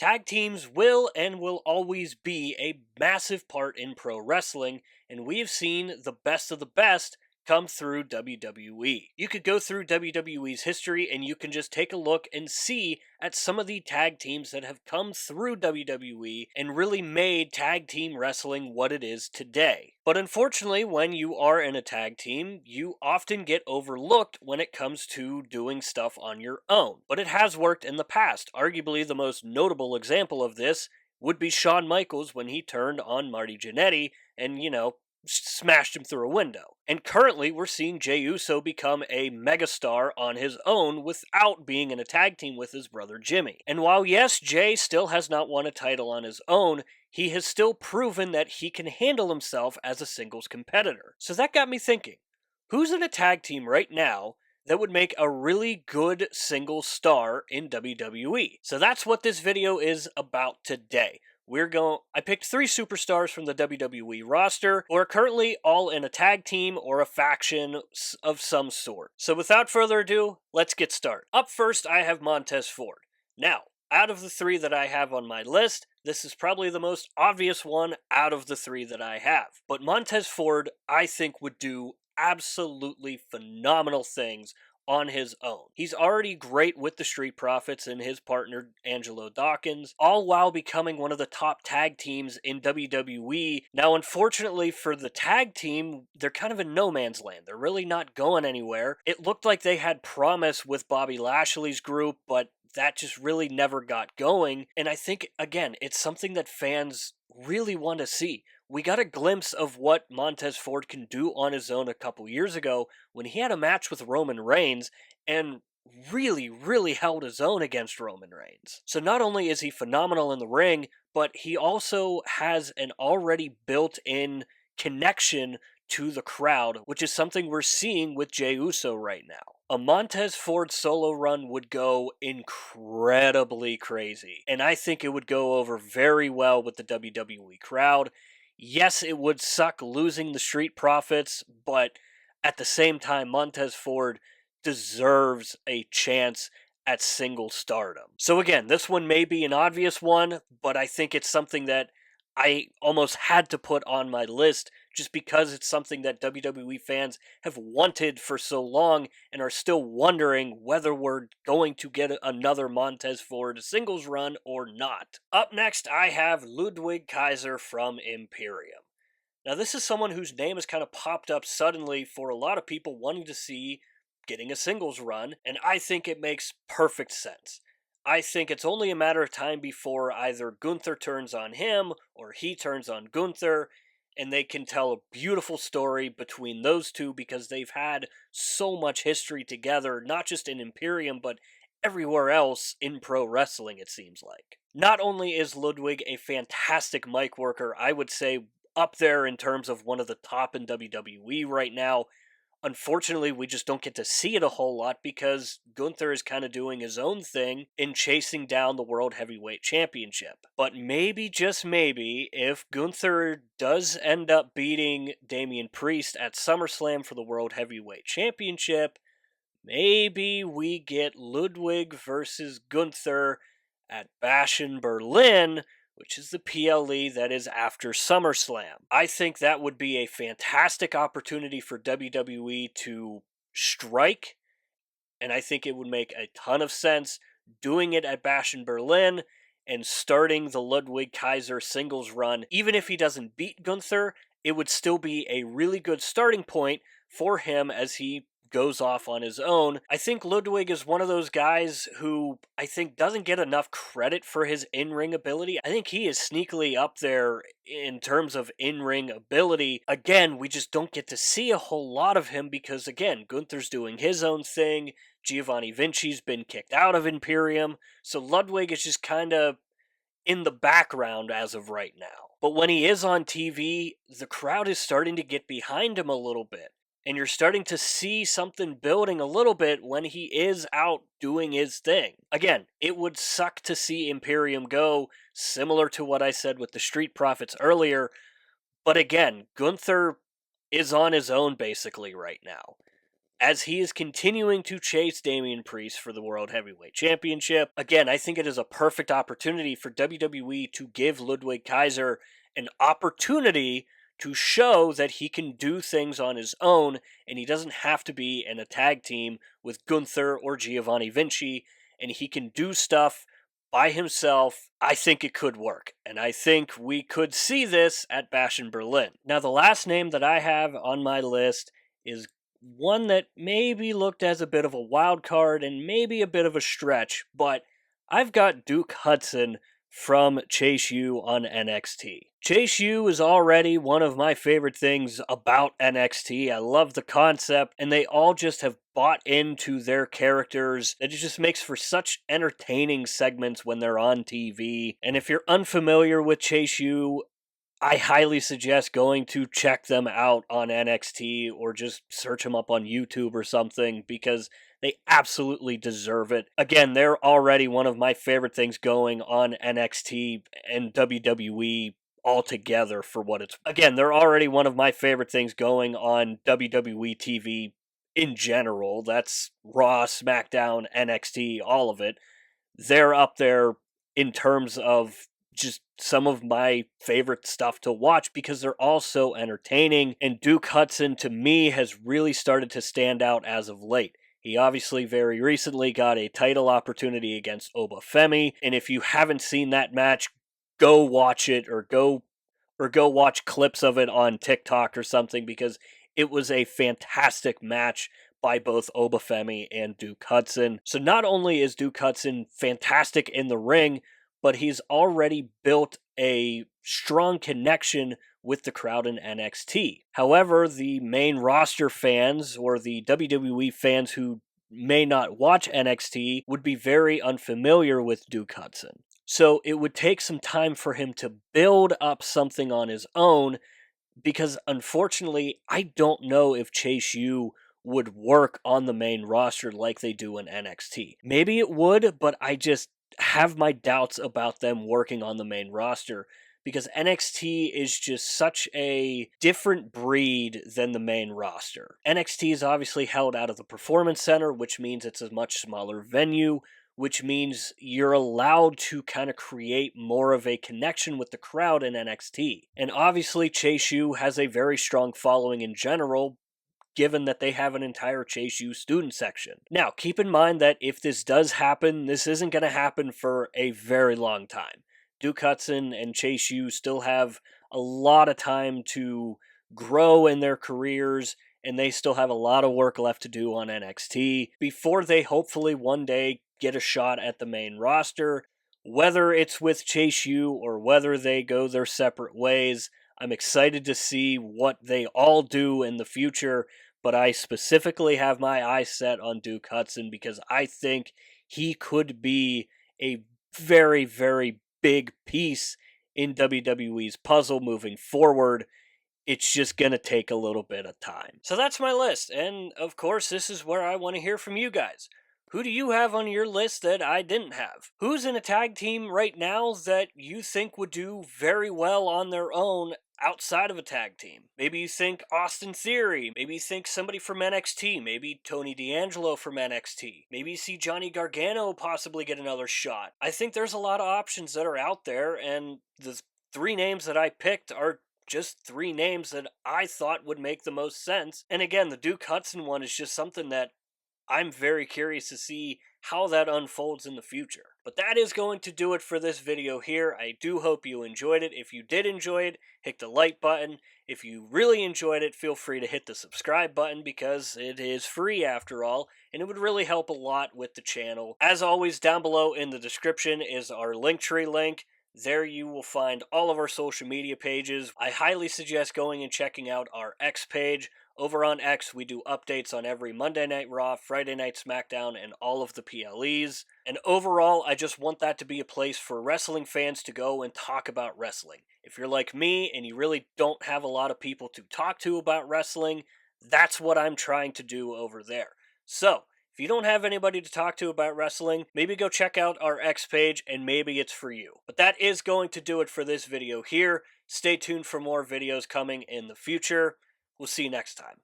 Tag teams will and will always be a massive part in pro wrestling, and we've seen the best of the best come through WWE. You could go through WWE's history and you can just take a look and see at some of the tag teams that have come through WWE and really made tag team wrestling what it is today. But unfortunately, when you are in a tag team, you often get overlooked when it comes to doing stuff on your own. But it has worked in the past. Arguably, the most notable example of this would be Shawn Michaels when he turned on Marty Jannetty and, smashed him through a window. And currently, we're seeing Jey Uso become a megastar on his own without being in a tag team with his brother Jimmy. And while, yes, Jey still has not won a title on his own, he has still proven that he can handle himself as a singles competitor. So that got me thinking, who's in a tag team right now that would make a really good single star in WWE? So that's what this video is about today. I picked 3 superstars from the WWE roster who are currently all in a tag team or a faction of some sort. So without further ado, let's get started. Up first, I have Montez Ford. Now, out of the 3 that I have on my list, this is probably the most obvious one out of the 3 that I have. But Montez Ford, I think, would do absolutely phenomenal things on his own. He's already great with the Street Profits and his partner Angelo Dawkins, all while becoming one of the top tag teams in WWE. Now, unfortunately for the tag team, they're kind of in no man's land. They're really not going anywhere. It looked like they had promise with Bobby Lashley's group, but that just really never got going. And I think, again, it's something that fans really want to see. We got a glimpse of what Montez Ford can do on his own a couple years ago when he had a match with Roman Reigns and really held his own against Roman Reigns. So not only is he phenomenal in the ring, but he also has an already built-in connection to the crowd, which is something we're seeing with Jey Uso right now. A Montez Ford solo run would go incredibly crazy, and I think it would go over very well with the WWE crowd. Yes, it would suck losing the Street Profits, but at the same time, Montez Ford deserves a chance at single stardom. So again, this one may be an obvious one, but I think it's something that I almost had to put on my list just because it's something that WWE fans have wanted for so long and are still wondering whether we're going to get another Montez Ford singles run or not. Up next, I have Ludwig Kaiser from Imperium. Now, this is someone whose name has kind of popped up suddenly for a lot of people wanting to see getting a singles run, and I think it makes perfect sense. I think it's only a matter of time before either Gunther turns on him or he turns on Gunther, and they can tell a beautiful story between those two because they've had so much history together, not just in Imperium, but everywhere else in pro wrestling, it seems like. Not only is Ludwig a fantastic mic worker, I would say up there in terms of one of the top in WWE right now. Unfortunately, we just don't get to see it a whole lot because Gunther is kind of doing his own thing in chasing down the World Heavyweight Championship. But maybe, just maybe, if Gunther does end up beating Damian Priest at SummerSlam for the World Heavyweight Championship, maybe we get Ludwig versus Gunther at Bash in Berlin, which is the PLE that is after SummerSlam. I think that would be a fantastic opportunity for WWE to strike, and I think it would make a ton of sense doing it at Bash in Berlin and starting the Ludwig Kaiser singles run. Even if he doesn't beat Gunther, it would still be a really good starting point for him as he goes off on his own. I think Ludwig is one of those guys who I think doesn't get enough credit for his in-ring ability. I think he is sneakily up there in terms of in-ring ability. Again, we just don't get to see a whole lot of him because, again, Gunther's doing his own thing. Giovanni Vinci's been kicked out of Imperium. So Ludwig is just kind of in the background as of right now. But when he is on TV, the crowd is starting to get behind him a little bit. And you're starting to see something building a little bit when he is out doing his thing. Again, it would suck to see Imperium go, similar to what I said with the Street Profits earlier. But again, Gunther is on his own basically right now. as he is continuing to chase Damian Priest for the World Heavyweight Championship. Again, I think it is a perfect opportunity for WWE to give Ludwig Kaiser an opportunity to show that he can do things on his own, and he doesn't have to be in a tag team with Gunther or Giovanni Vinci, and he can do stuff by himself. I think it could work, and I think we could see this at Bash in Berlin. Now, the last name that I have on my list is one that maybe looked as a bit of a wild card and maybe a bit of a stretch, but I've got Duke Hudson from Chase U on NXT. Chase U is already one of my favorite things about NXT. I love the concept, and they all just have bought into their characters. It just makes for such entertaining segments when they're on TV. And if you're unfamiliar with Chase U, I highly suggest going to check them out on NXT or just search them up on YouTube or something, because they absolutely deserve it. Again, they're already one of my favorite things going on NXT and WWE altogether for what it's. Again, they're already one of my favorite things going on WWE TV in general. That's Raw, SmackDown, NXT, all of it. They're up there in terms of just some of my favorite stuff to watch because they're all so entertaining. And Duke Hudson, to me, has really started to stand out as of late. He obviously very recently got a title opportunity against Obafemi, and if you haven't seen that match, go watch it or go watch clips of it on TikTok or something, because it was a fantastic match by both Obafemi and Duke Hudson. So not only is Duke Hudson fantastic in the ring, but he's already built a strong connection with the crowd in NXT. However, the main roster fans or the WWE fans who may not watch NXT would be very unfamiliar with Duke Hudson. So it would take some time for him to build up something on his own, because unfortunately, I don't know if Chase U would work on the main roster like they do in NXT. Maybe it would, but I just have my doubts about them working on the main roster, because NXT is just such a different breed than the main roster. NXT is obviously held out of the Performance Center, which means it's a much smaller venue, which means you're allowed to kind of create more of a connection with the crowd in NXT. And obviously Chase U has a very strong following in general, given that they have an entire Chase U student section. Now, keep in mind that if this does happen, this isn't going to happen for a very long time. Duke Hudson and Chase U still have a lot of time to grow in their careers, and they still have a lot of work left to do on NXT before they hopefully one day get a shot at the main roster. Whether it's with Chase U or whether they go their separate ways, I'm excited to see what they all do in the future, but I specifically have my eyes set on Duke Hudson because I think he could be a very, very big piece in WWE's puzzle moving forward. It's just going to take a little bit of time. So that's my list, and of course, this is where I want to hear from you guys. Who do you have on your list that I didn't have? Who's in a tag team right now that you think would do very well on their own outside of a tag team? Maybe you think Austin Theory. Maybe you think somebody from NXT. Maybe Tony D'Angelo from NXT. Maybe you see Johnny Gargano possibly get another shot. I think there's a lot of options that are out there, and the three names that I picked are just three names that I thought would make the most sense. And again, the Duke Hudson one is just something that I'm very curious to see how that unfolds in the future. But that is going to do it for this video here. I do hope you enjoyed it. If you did enjoy it, hit the like button. If you really enjoyed it, feel free to hit the subscribe button because it is free after all, and it would really help a lot with the channel. As always, down below in the description is our Linktree link. There you will find all of our social media pages. I highly suggest going and checking out our X page. Over on X, we do updates on every Monday Night Raw, Friday Night SmackDown, and all of the PLEs. And overall, I just want that to be a place for wrestling fans to go and talk about wrestling. If you're like me and you really don't have a lot of people to talk to about wrestling, that's what I'm trying to do over there. So, if you don't have anybody to talk to about wrestling, maybe go check out our X page and maybe it's for you. But that is going to do it for this video here. Stay tuned for more videos coming in the future. We'll see you next time.